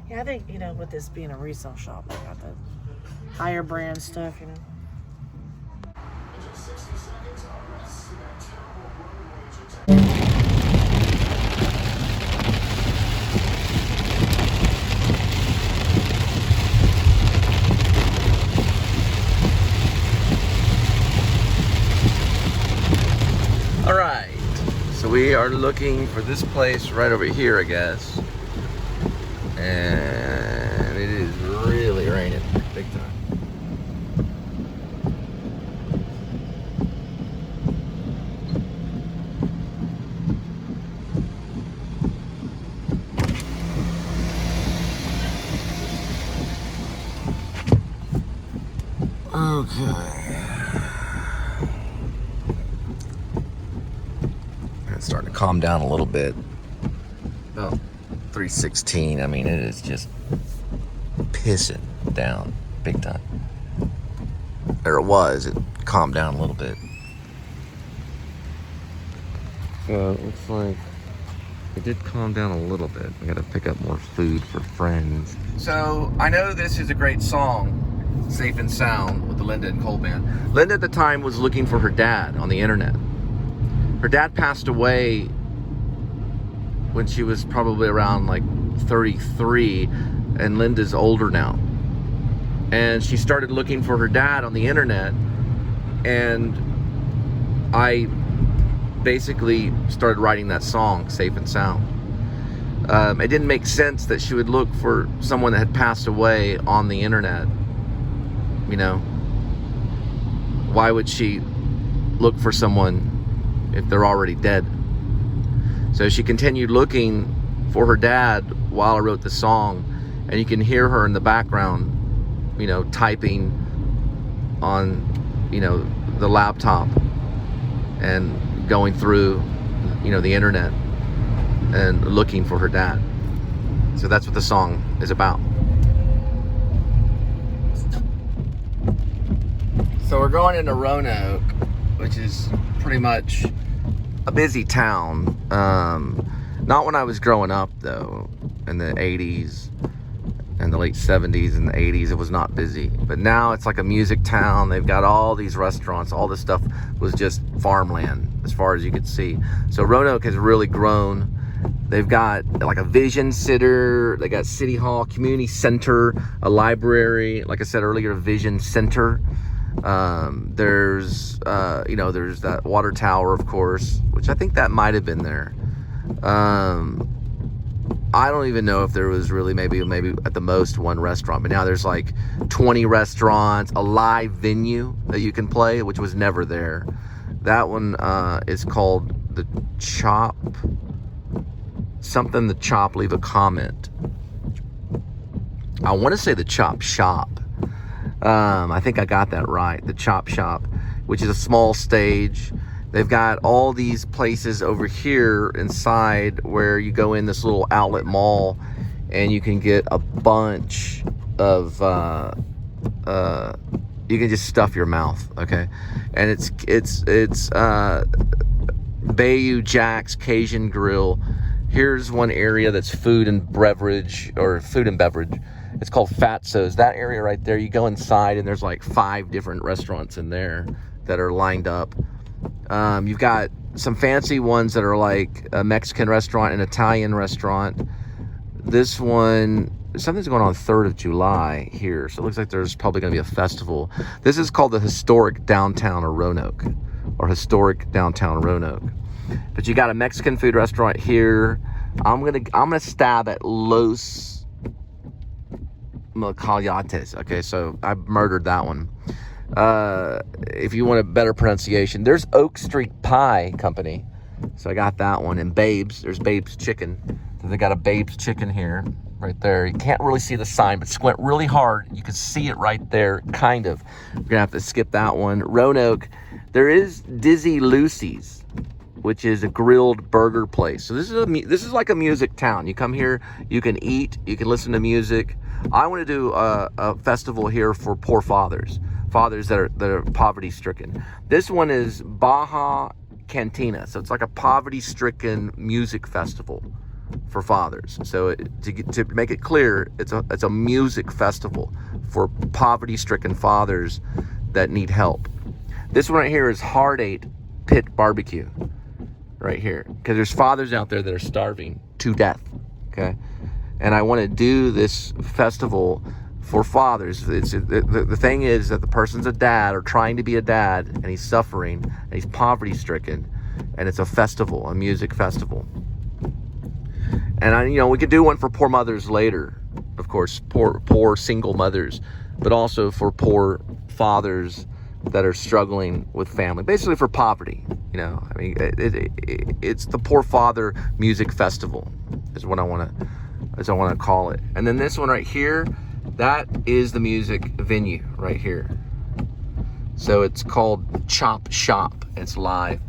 Yeah, I think, with this being a resale shop, they got the higher brand stuff, All right, so we are looking for this place right over here, I guess. And it is really raining big time. Okay. It's starting to calm down a little bit. About 3:16. I mean, it is just pissing down big time. Or it was. It calmed down a little bit. So it looks like it did calm down a little bit. We gotta pick up more food for friends. So I know this is a great song, Safe and Sound, with the Linda and Cole band. Linda at the time was looking for her dad on the internet. Her dad passed away when she was probably around like 33, and Linda's older now. And she started looking for her dad on the internet, and I basically started writing that song, Safe and Sound. It didn't make sense that she would look for someone that had passed away on the internet. Why would she look for someone if they're already dead? So she continued looking for her dad while I wrote the song, and you can hear her in the background, typing on, the laptop and going through, the internet and looking for her dad. So that's what the song is about. So we're going into Roanoke, which is pretty much a busy town. Not when I was growing up, though. In the 80s and the late 70s and the 80s, it was not busy. But now it's like a music town. They've got all these restaurants. All this stuff was just farmland as far as you could see. So Roanoke has really grown. They've got like a vision center. They got City Hall, community center, a library. Like I said earlier, a vision center. There's there's that water tower, of course, which I think that might have been there. I don't even know if there was really maybe at the most one restaurant, but now there's like 20 restaurants, a live venue that you can play, which was never there. That one is called the Chop. Something the Chop, leave a comment. I want to say the Chop Shop. I think I got that right. The Chop Shop, which is a small stage. They've got all these places over here inside where you go in this little outlet mall and you can get a bunch of you can just stuff your mouth, okay? And it's Bayou Jack's Cajun Grill. Here's one area that's food and beverage. It's called Fatso's. That area right there, you go inside and there's like 5 different restaurants in there that are lined up. You've got some fancy ones that are like a Mexican restaurant, an Italian restaurant. This one, something's going on 3rd of July here, so it looks like there's probably going to be a festival. This is called the Historic Downtown Roanoke, or Historic Downtown Roanoke. But you got a Mexican food restaurant here. I'm gonna stab at Los Macayates. Okay, so I murdered that one. If you want a better pronunciation, there's Oak Street Pie Company, so I got that one. And there's Babe's Chicken. So they got a Babe's Chicken here, right there. You can't really see the sign, but squint really hard, you can see it right there, kind of. We're gonna have to skip that one. Roanoke, there is Dizzy Lucy's, which is a grilled burger place. So this is like a music town. You come here, you can eat, you can listen to music. I want to do a festival here for poor fathers that are poverty stricken. This one is Baja Cantina, so it's like a poverty stricken music festival for fathers. So to make it clear, it's a music festival for poverty stricken fathers that need help. This one right here is Hard 8 Pit Barbecue, right here, because there's fathers out there that are starving to death. Okay, and I want to do this festival for fathers. The thing is that the person's a dad or trying to be a dad, and he's suffering and he's poverty stricken, and it's a festival, a music festival. And we could do one for poor mothers later, of course, poor single mothers, but also for poor fathers that are struggling with family, basically for poverty. It's the Poor Father Music Festival is what I want to call it. And then this one right here, that is the music venue right here. So it's called Chop Shop. It's live.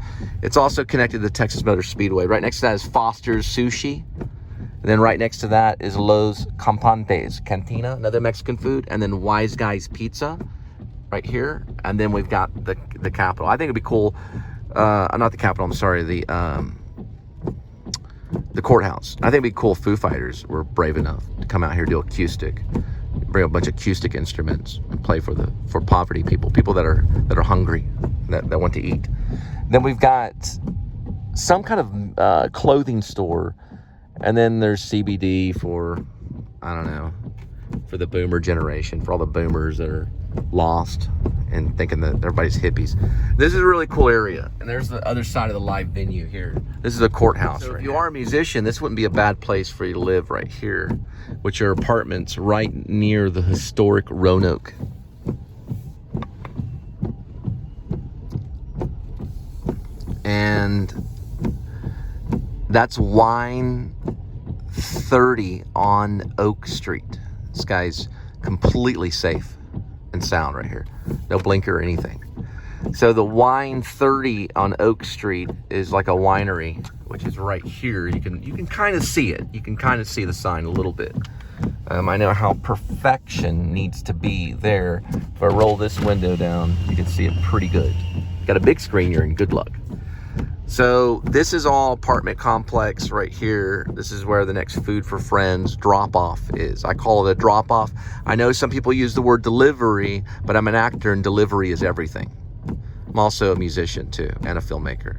It's also connected to the Texas Motor Speedway. Right next to that is Foster's Sushi. And then right next to that is Los Campantes Cantina, another Mexican food. And then Wise Guys Pizza right here. And then we've got the Capitol. I think it'd be cool. Not the Capitol, I'm sorry. The courthouse. I think it'd be cool if Foo Fighters were brave enough to come out here, do acoustic, bring a bunch of acoustic instruments and play for poverty people that are hungry, that want to eat. Then we've got some kind of clothing store, and then there's CBD for, I don't know, for the boomer generation, for all the boomers that are lost and thinking that everybody's hippies. This is a really cool area, and there's the other side of the live venue here. This is a courthouse. So if you are a musician, this wouldn't be a bad place for you to live right here, which are apartments right near the historic Roanoke. And that's Wine 30 on Oak Street. This guy's completely safe and sound right here. No blinker or anything. So the Wine 30 on Oak Street is like a winery, which is right here. You can kind of see it. You can kind of see the sign a little bit. I know how perfection needs to be there. If I roll this window down, you can see it pretty good. Got a big screen, you're in good luck. So this is all apartment complex right here. This is where the next Food for Friends drop-off is. I call it a drop-off. I know some people use the word delivery, but I'm an actor and delivery is everything. I'm also a musician too, and a filmmaker.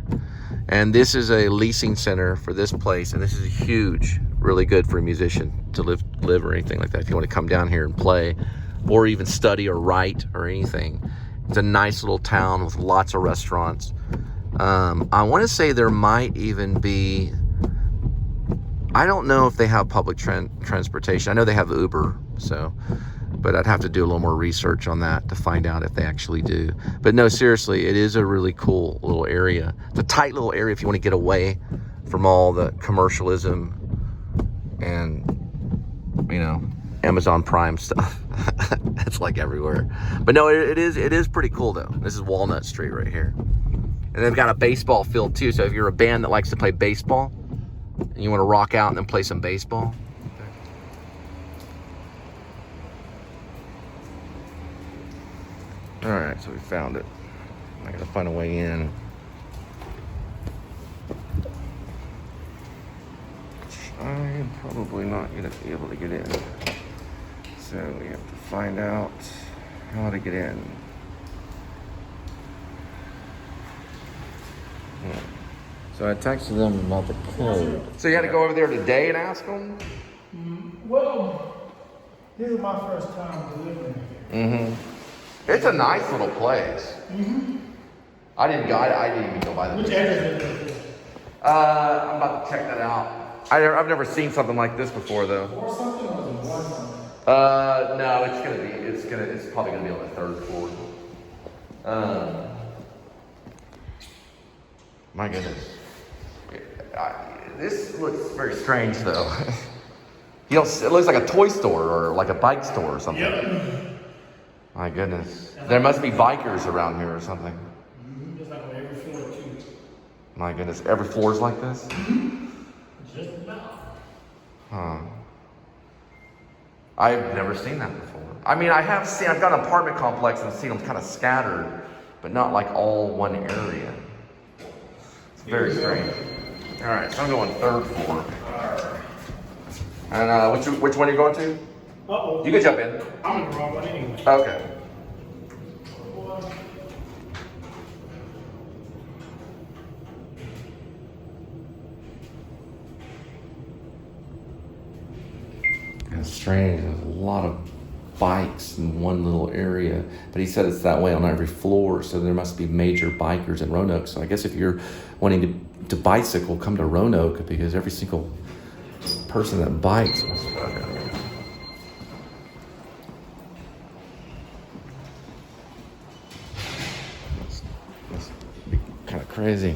And this is a leasing center for this place, and this is huge, really good for a musician to live or anything like that. If you want to come down here and play, or even study or write or anything, It's a nice little town with lots of restaurants. I want to say there might even be, I don't know if they have public transportation. I know they have Uber, so, but I'd have to do a little more research on that to find out if they actually do. But no, seriously, it is a really cool little area. It's a tight little area if you want to get away from all the commercialism and, you know, Amazon Prime stuff. It's like everywhere. But no, it is pretty cool though. This is Walnut Street right here. And they've got a baseball field too. So if you're a band that likes to play baseball and you want to rock out and then play some baseball. All right, so we found it. I gotta find a way in. I'm probably not gonna be able to get in. So we have to find out how to get in. So I texted them about the code. So you had to go over there today and ask them? Well, this is my first time delivering here. It's a nice little place. I didn't even go by the. Which address is it? I'm about to check that out. I've never seen something like this before though. Or something, or is it one something? No, it's probably gonna be on the 3rd floor. My goodness. This looks very strange though. You know, it looks like a toy store or like a bike store or something. Yep. My goodness. There must be bikers around here or something. Just like on every floor too. My goodness, every floor's like this? Just about. Huh. I've never seen that before. I mean, I've got an apartment complex and seen them kind of scattered, but not like all one area. It's very strange. All right, so I'm going 3rd floor. And which one are you going to? Uh-oh. You can jump in. I'm in the wrong one anyway. Okay. It's strange. There's a lot of bikes in one little area, but he said it's that way on every floor, so there must be major bikers in Roanoke. So I guess if you're wanting to bicycle, come to Roanoke, because every single person that bikes must be kind of crazy.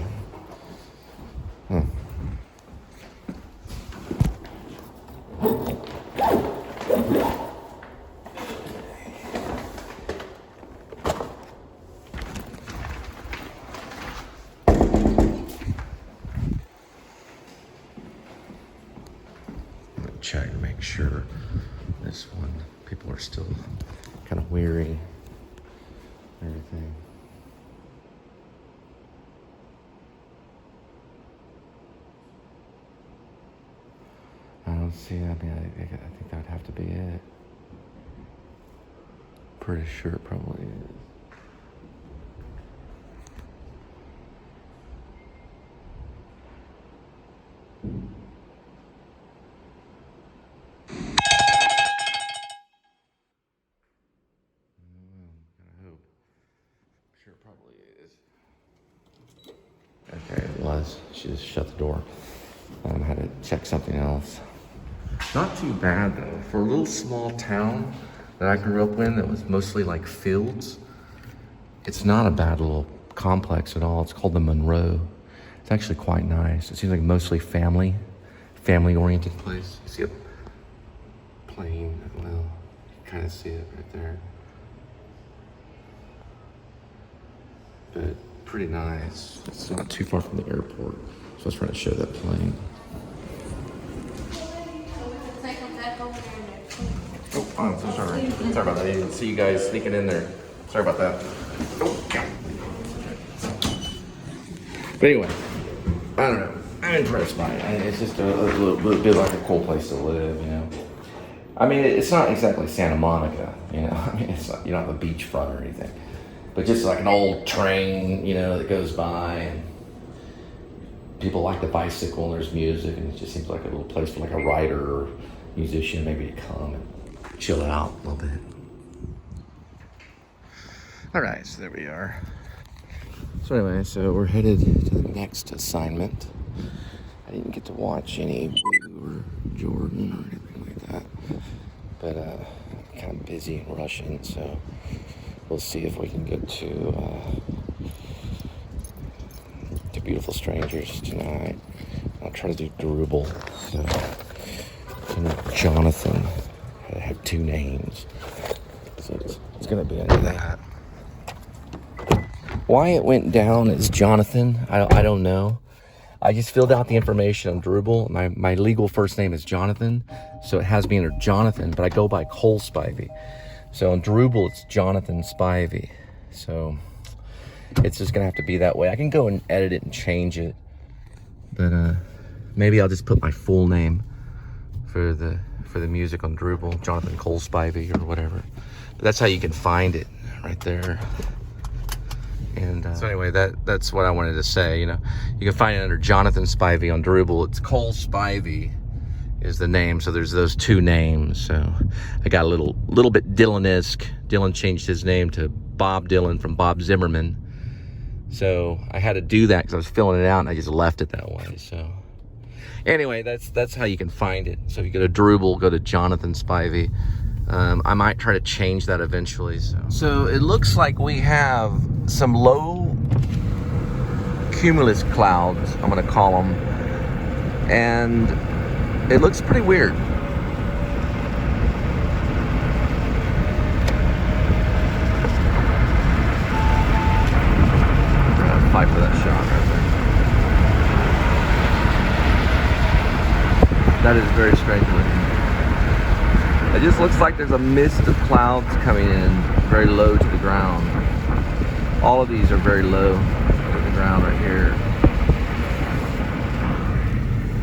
Check to make sure this one, people are still kind of weary, everything. I don't see, I mean, I think that would have to be it. Pretty sure it probably is. Sure, it probably is. Okay, it was. She just shut the door. I had to check something else. Not too bad though. For a little small town that I grew up in that was mostly like fields, it's not a bad little complex at all. It's called the Monroe. It's actually quite nice. It seems like mostly family-oriented place. You see a plane? Well, you kind of see it right there. But pretty nice. It's not too far from the airport. So I was trying to show that plane. Oh, I'm so sorry. Sorry about that. I didn't see you guys sneaking in there. Sorry about that. Oh, yeah. But anyway, I don't know. I'm impressed by it. It's just a little bit like a cool place to live, you know. I mean, it's not exactly Santa Monica, you know. I mean, it's not, you don't have a beachfront or anything. But just like an old train, you know, that goes by, and people like to bicycle, and there's music, and it just seems like a little place for like a writer or musician maybe to come and chill out a little bit. All right, so there we are. So anyway, so we're headed to the next assignment. I didn't get to watch any Blue or Jordan or anything like that. But I'm kind of busy and rushing, so we'll see if we can get to Beautiful Strangers tonight. I'll try to do drooble. So, Jonathan. I have 2 names. So it's going to be under that. Why it went down as Jonathan, I don't know. I just filled out the information on drooble. My legal first name is Jonathan, so it has me under Jonathan, but I go by Cole Spivey. So on drooble, it's Jonathan Spivey. So it's just gonna have to be that way. I can go and edit it and change it, but maybe I'll just put my full name for the music on drooble, Jonathan Cole Spivey or whatever. But that's how you can find it right there. And so anyway, that's what I wanted to say. You know, you can find it under Jonathan Spivey on drooble. It's Cole Spivey is the name. So there's those 2 names. So I got a little bit Dylan-esque. Dylan changed his name to Bob Dylan from Bob Zimmerman. So I had to do that because I was filling it out and I just left it that way. So anyway, that's how you can find it. So if you go to drooble, go to Jonathan Spivey. I might try to change that eventually. So it looks like we have some low cumulus clouds, I'm gonna call them, and it looks pretty weird. We're gonna fight for that shot right there. That is very strange looking. It just looks like there's a mist of clouds coming in very low to the ground. All of these are very low to the ground right here.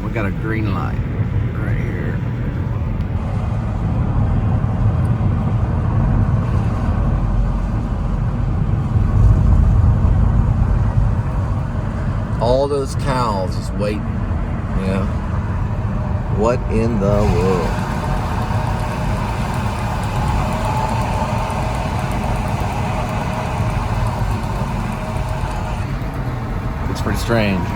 We got a green light right here. All those cows just waiting, you know. What in the world? It's pretty strange.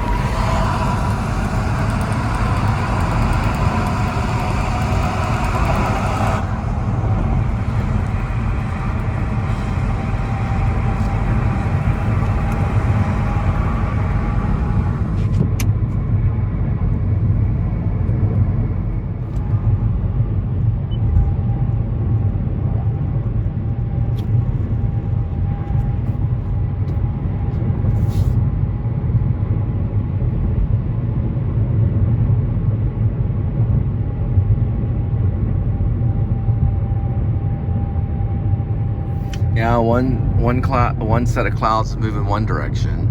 Yeah, one set of clouds is moving one direction,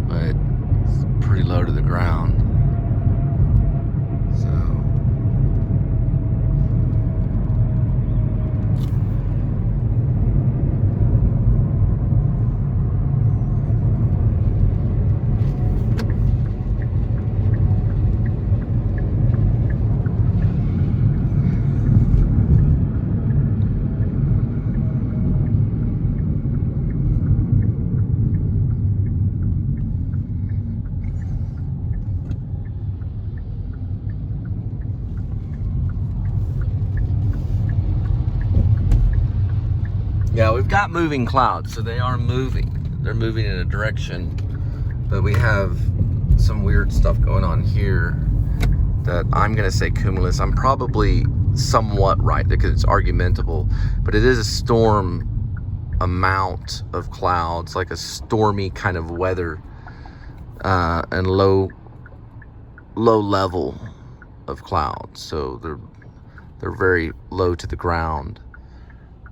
but it's pretty low to the ground. So yeah, we've got moving clouds, so they are moving. They're moving in a direction, but we have some weird stuff going on here that I'm gonna say cumulus. I'm probably somewhat right because it's argumentable, but it is a storm amount of clouds, like a stormy kind of weather, and low level of clouds. So they're very low to the ground.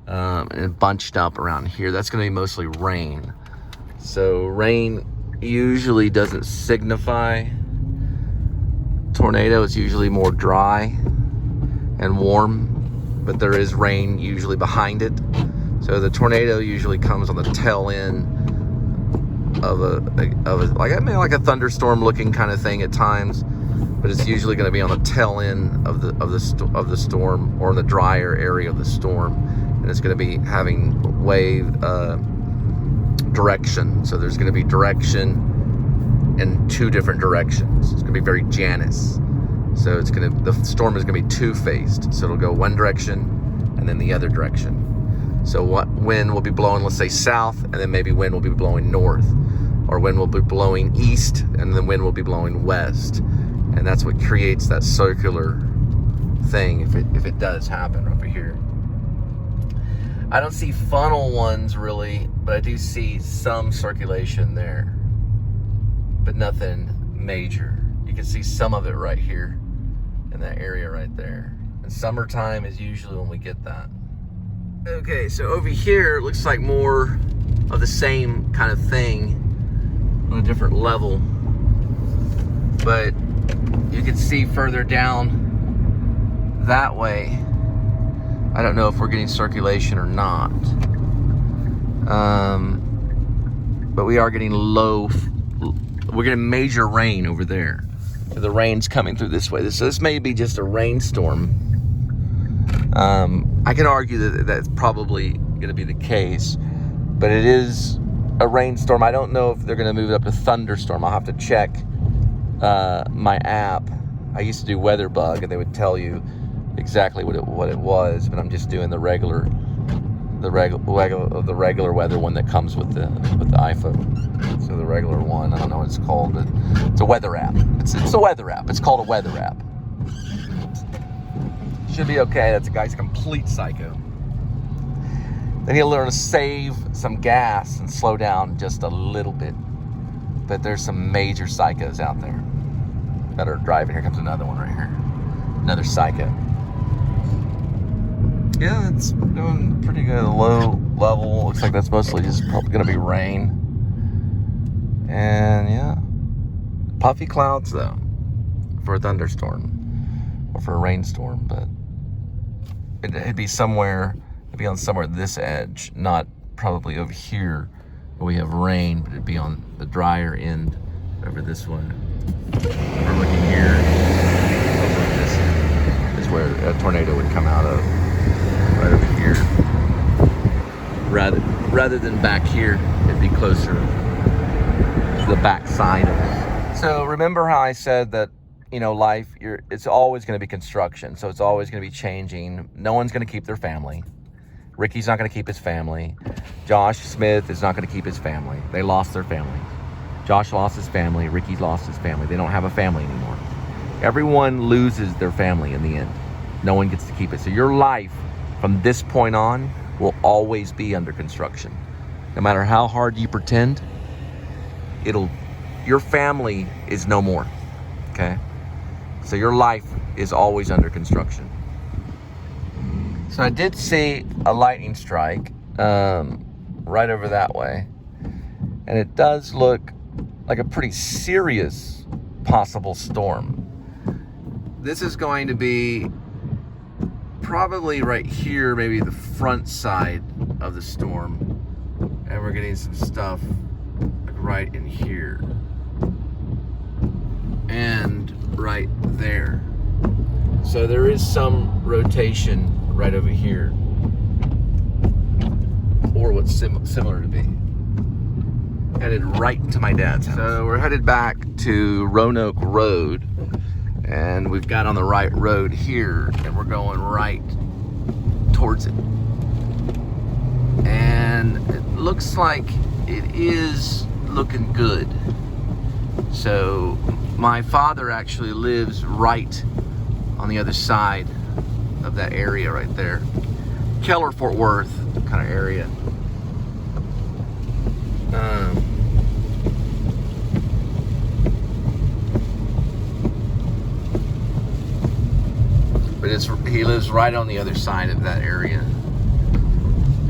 And bunched up around here. That's going to be mostly rain. So rain usually doesn't signify tornado. It's usually more dry and warm, but there is rain usually behind it. So the tornado usually comes on the tail end of like a thunderstorm looking kind of thing at times, but it's usually going to be on the tail end of the storm, or in the drier area of the storm. and it's going to be having wave direction. So there's going to be direction in 2 different directions. It's going to be very Janus. So the storm is going to be 2-faced. So it'll go one direction and then the other direction. So what wind will be blowing, let's say south, and then maybe wind will be blowing north, or wind will be blowing east, and then wind will be blowing west. And that's what creates that circular thing if it does happen over here. I don't see funnel ones really, but I do see some circulation there, but nothing major. You can see some of it right here in that area right there. And summertime is usually when we get that. Okay, so over here it looks like more of the same kind of thing on a different level, but you can see further down that way. I don't know if we're getting circulation or not, but we are getting we're getting major rain over there. So the rain's coming through this way. So this may be just a rainstorm. I can argue that that's probably going to be the case, but it is a rainstorm. I don't know if they're going to move it up to thunderstorm. I'll have to check my app. I used to do WeatherBug, and they would tell you exactly what it was, but I'm just doing the regular weather one that comes with the iPhone. So the regular one, I don't know what it's called, but it's a weather app. It's a weather app. It's called a weather app. Should be okay. That's a guy's a complete psycho. Then he'll learn to save some gas and slow down just a little bit. But there's some major psychos out there that are driving. Here comes another one right here. Another psycho. Yeah, it's doing pretty good. Low level. Looks like that's mostly just probably going to be rain. And yeah, puffy clouds though for a thunderstorm or for a rainstorm, but it'd be somewhere, it'd be on somewhere this edge, not probably over here where we have rain, but it'd be on the drier end over this way. We're looking here, over this is where a tornado would come out of, right over here. Rather than back here, it'd be closer to the back side of it. So remember how I said that, you know, life, it's always going to be construction. So it's always going to be changing. No one's going to keep their family. Ricky's not going to keep his family. Josh Smith is not going to keep his family. They lost their family. Josh lost his family. Ricky's lost his family. They don't have a family anymore. Everyone loses their family in the end. No one gets to keep it. So your life from this point on will always be under construction. No matter how hard you pretend, your family is no more. Okay? So your life is always under construction. So I did see a lightning strike right over that way. And it does look like a pretty serious possible storm. This is going to be probably right here, maybe the front side of the storm. And we're getting some stuff like right in here. And right there. So there is some rotation right over here, or what's similar to be headed right into my dad's house. So we're headed back to Roanoke Road, and we've got on the right road here, and we're going right towards it. And it looks like it is looking good. So my father actually lives right on the other side of that area right there. Keller, Fort Worth kind of area. But he lives right on the other side of that area.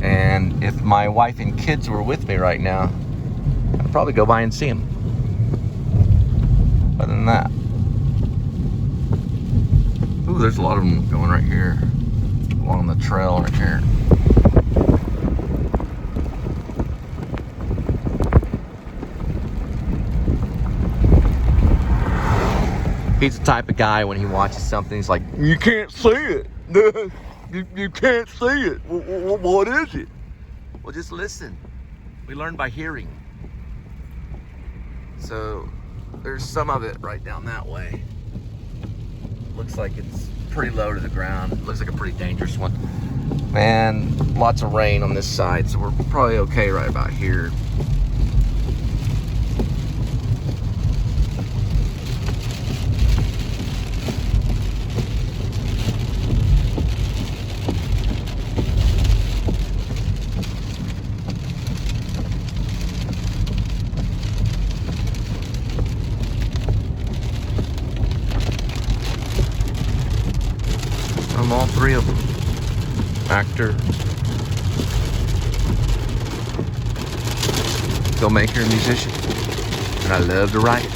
And if my wife and kids were with me right now, I'd probably go by and see him. Other than that, ooh, there's a lot of them going right here along the trail right here. He's the type of guy when he watches something, he's like, you can't see it. You can't see it. What is it? Well, just listen. We learn by hearing. So there's some of it right down that way. Looks like it's pretty low to the ground. It looks like a pretty dangerous one. Man, lots of rain on this side, so we're probably okay right about here. All three of them. Actor, filmmaker, and musician. And I love to write.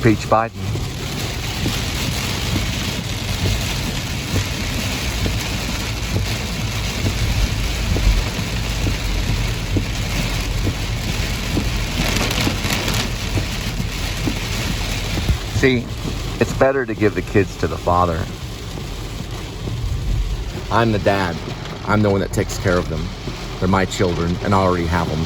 Peach Biden. See, it's better to give the kids to the father. I'm the dad. I'm the one that takes care of them. They're my children, and I already have them.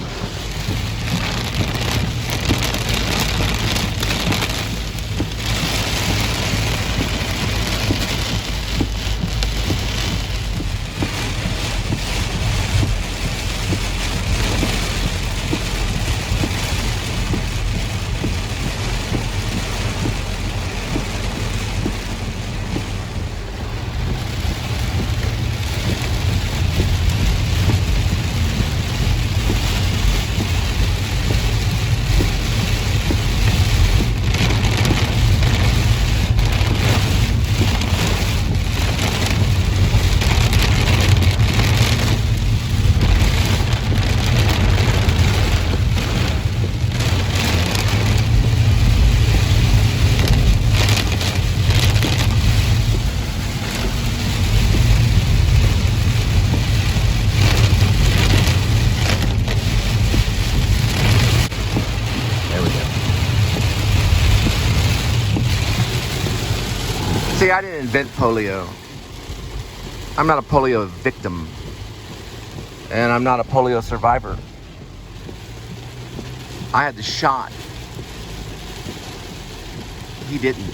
See, I didn't invent polio. I'm not a polio victim. And I'm not a polio survivor. I had the shot. He didn't.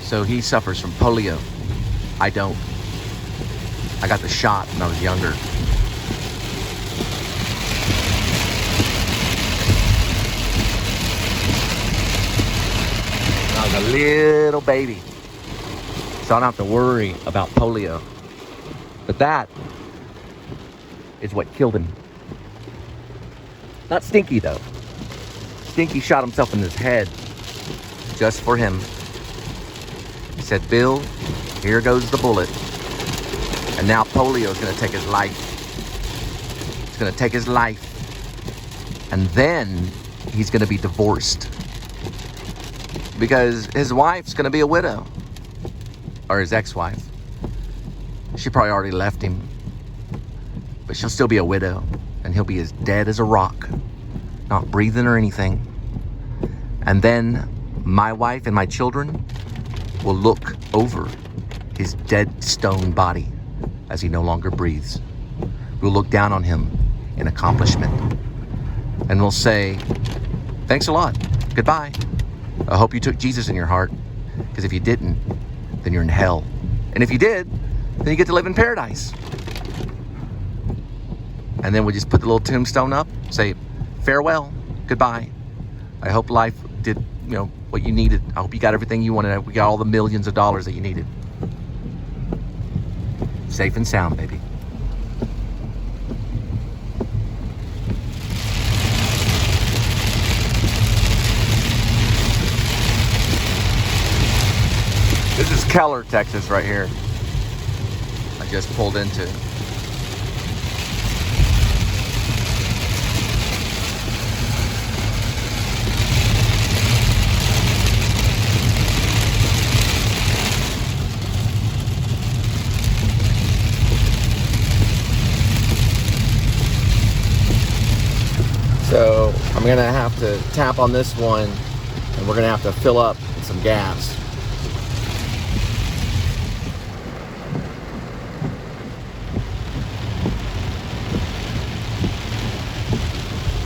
So he suffers from polio. I don't. I got the shot when I was younger. I was a little baby. So I don't have to worry about polio. But that is what killed him. Not Stinky, though. Stinky shot himself in his head just for him. He said, Bill, here goes the bullet. And now polio is going to take his life. It's going to take his life. And then he's going to be divorced. Because his wife's going to be a widow. Or his ex-wife. She probably already left him. But she'll still be a widow. And he'll be as dead as a rock. Not breathing or anything. And then my wife and my children will look over his dead stone body as he no longer breathes. We'll look down on him in accomplishment. And we'll say, thanks a lot. Goodbye. I hope you took Jesus in your heart. Because if you didn't, then you're in hell. And if you did, then you get to live in paradise. And then we just put the little tombstone up, say, farewell, goodbye. I hope life did, you know, what you needed. I hope you got everything you wanted. We got all the millions of dollars that you needed. Safe and sound, baby. This is Keller, Texas, right here. I just pulled into. So I'm gonna have to tap on this one, and we're gonna have to fill up some gas.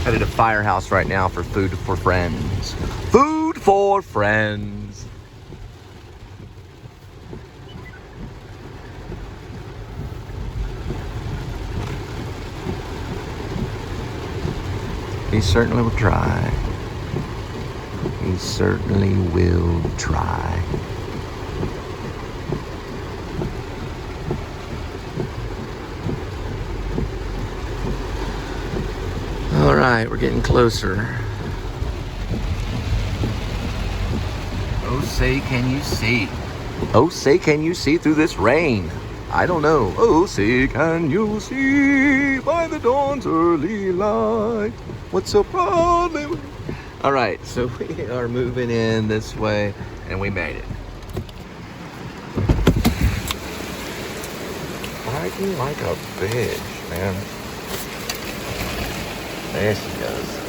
Headed to Firehouse right now for food for friends. Food for friends. He certainly will try. He certainly will try. All right, we're getting closer. Oh, say, can you see? Oh, say, can you see through this rain? I don't know. Oh, say, can you see by the dawn's early light? What's so proudly? All right, so we are moving in this way, and we made it. Fighting like a bitch, man. There she goes.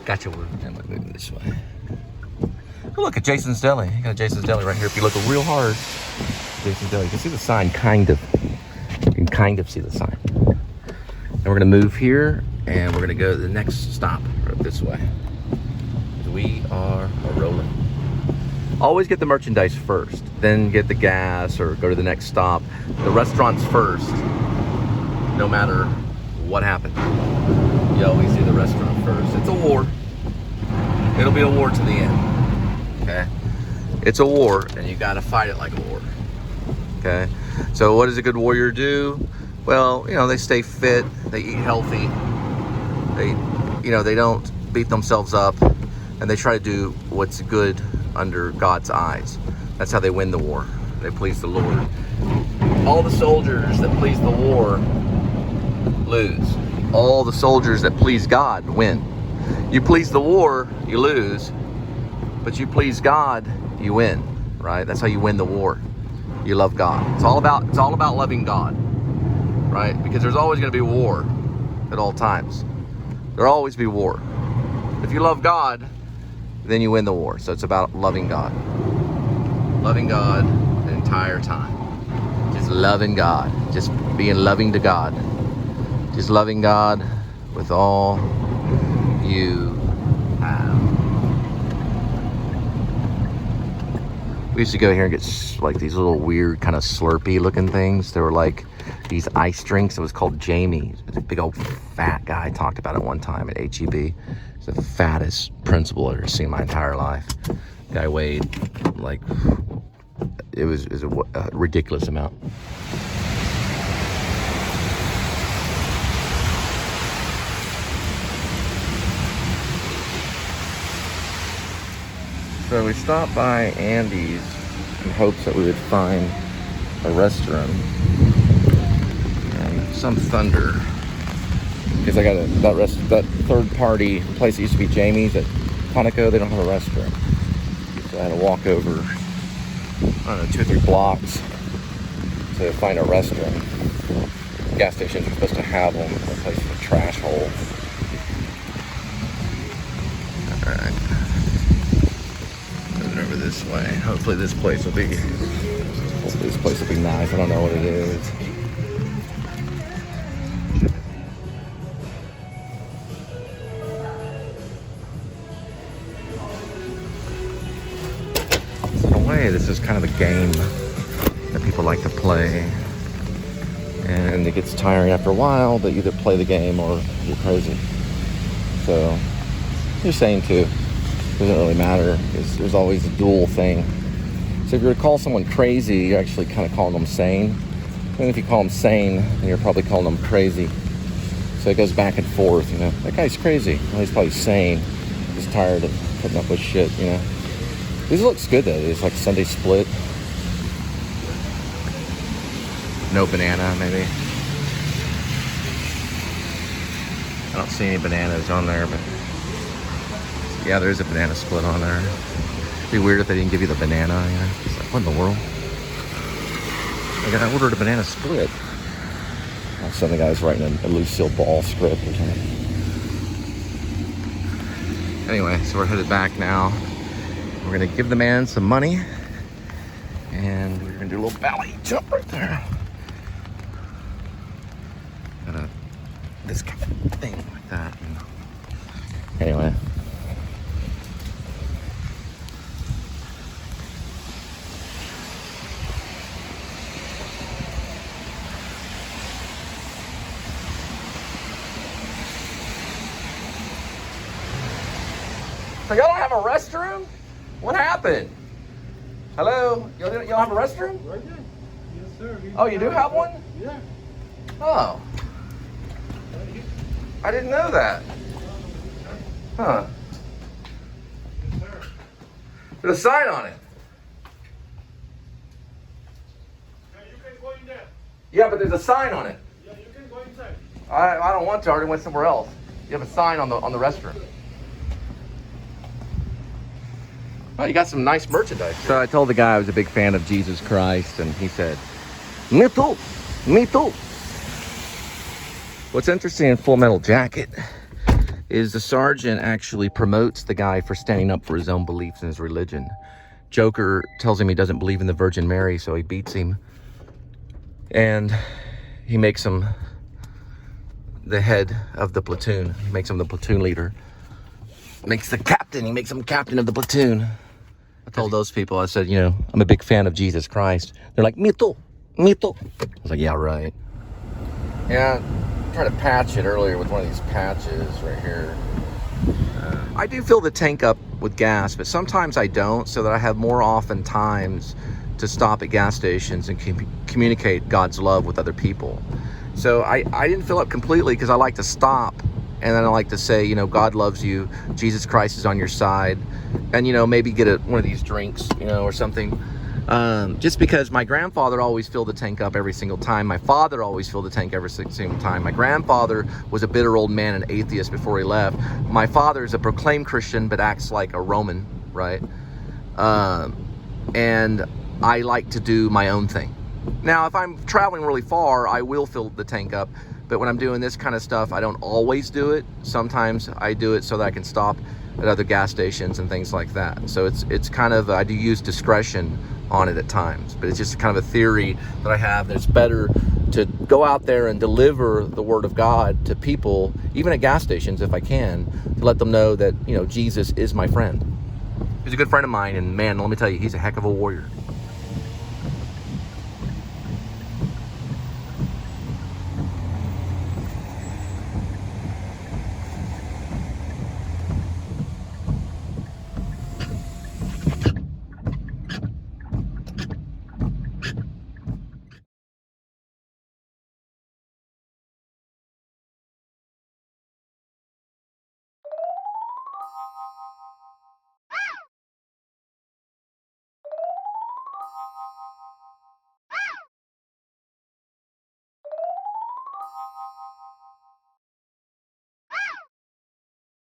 Gotcha, we're moving this way. Oh, look at Jason's Deli. You got Jason's Deli right here. If you look real hard, Jason's Deli. You can see the sign, kind of. You can kind of see the sign. And we're gonna move here, and we're gonna go to the next stop, right this way. We are rolling. Always get the merchandise first, then get the gas or go to the next stop. The restaurant's first, no matter what happens. You always do the restaurant first. It's a war. It'll be a war to the end, okay? It's a war, and you gotta fight it like a war, okay? So what does a good warrior do? Well, you know, they stay fit, they eat healthy, they don't beat themselves up, and they try to do what's good under God's eyes. That's how they win the war. They please the Lord. All the soldiers that please the war lose. All the soldiers that please God win. You please the war, you lose, but you please God, you win, right? That's how you win the war. You love God. It's all about loving God, right? Because there's always going to be war at all times. There'll always be war. If you love God, then you win the war. So it's about loving God. Loving God the entire time. Just loving God. Just being loving to God. Just loving God with all you have. We used to go here and get like these little weird kind of Slurpee looking things. They were like these ice drinks. It was called Jamie. It was a big old fat guy talked about it one time at HEB. He's the fattest principal I've ever seen in my entire life. Guy weighed like, it was a ridiculous amount. So we stopped by Andy's in hopes that we would find a restroom and some thunder, because I got that third party place that used to be Jamie's at Conoco. They don't have a restroom, so I had to walk over, I don't know, 2 or 3 blocks to find a restroom. Gas stations are supposed to have them. The place is a trash hole. All right. Over this way. Hopefully this place will be nice. I don't know what it is. So in a way, this is kind of a game that people like to play, and it gets tiring after a while, but you either play the game or you're crazy. So you're saying too. Doesn't really matter, because there's always a dual thing. So if you were to call someone crazy, you're actually kind of calling them sane. And if you call them sane, then you're probably calling them crazy. So it goes back and forth, you know. That guy's crazy. Well, he's probably sane. He's tired of putting up with shit, you know. This looks good though. It's like Sunday split. No banana, maybe. I don't see any bananas on there, but yeah, there is a banana split on there. It'd be weird if they didn't give you the banana, you know. It's like, what in the world? Like, I ordered a banana split. Some of the guys writing a Lucille Ball script or something. Anyway, so we're headed back now. We're gonna give the man some money, and we're gonna do a little ballet jump right there. This kind of thing like that. Anyway. So y'all don't have a restroom? What happened? Hello? Y'all have a restroom? Right there. Yes, sir. Oh, you do have one? Yeah. Oh. I didn't know that. Huh. Yes, sir. There's a sign on it. Yeah, you can go in there. Yeah, but there's a sign on it. Yeah, you can go inside. I don't want to. I already went somewhere else. You have a sign on the restroom. Oh, you got some nice merchandise. So I told the guy I was a big fan of Jesus Christ, and he said, "Me too, me too." What's interesting in Full Metal Jacket is the sergeant actually promotes the guy for standing up for his own beliefs and his religion. Joker tells him he doesn't believe in the Virgin Mary, so he beats him, and he makes him the head of the platoon. He makes him the platoon leader. Makes the captain. He makes him captain of the platoon. I told those people, I said, you know, I'm a big fan of Jesus Christ. They're like, me too, me too. I was like, yeah, right. Yeah, I tried to patch it earlier with one of these patches right here. I do fill the tank up with gas, but sometimes I don't, so that I have more often times to stop at gas stations and communicate God's love with other people. So I didn't fill up completely because I like to stop, and then I like to say, you know, God loves you, Jesus Christ is on your side, and, you know, maybe get one of these drinks, you know, or something. Just because my grandfather always filled the tank up every single time. My father always filled the tank every single time. My grandfather was a bitter old man, an atheist before he left. My father is a proclaimed Christian but acts like a Roman, right? And I like to do my own thing. Now, if I'm traveling really far, I will fill the tank up. But when I'm doing this kind of stuff, I don't always do it. Sometimes I do it so that I can stop at other gas stations and things like that. So it's kind of, I do use discretion on it at times, but it's just kind of a theory that I have that it's better to go out there and deliver the word of God to people, even at gas stations if I can, to let them know that, you know, Jesus is my friend. He's a good friend of mine, and man, let me tell you, he's a heck of a warrior.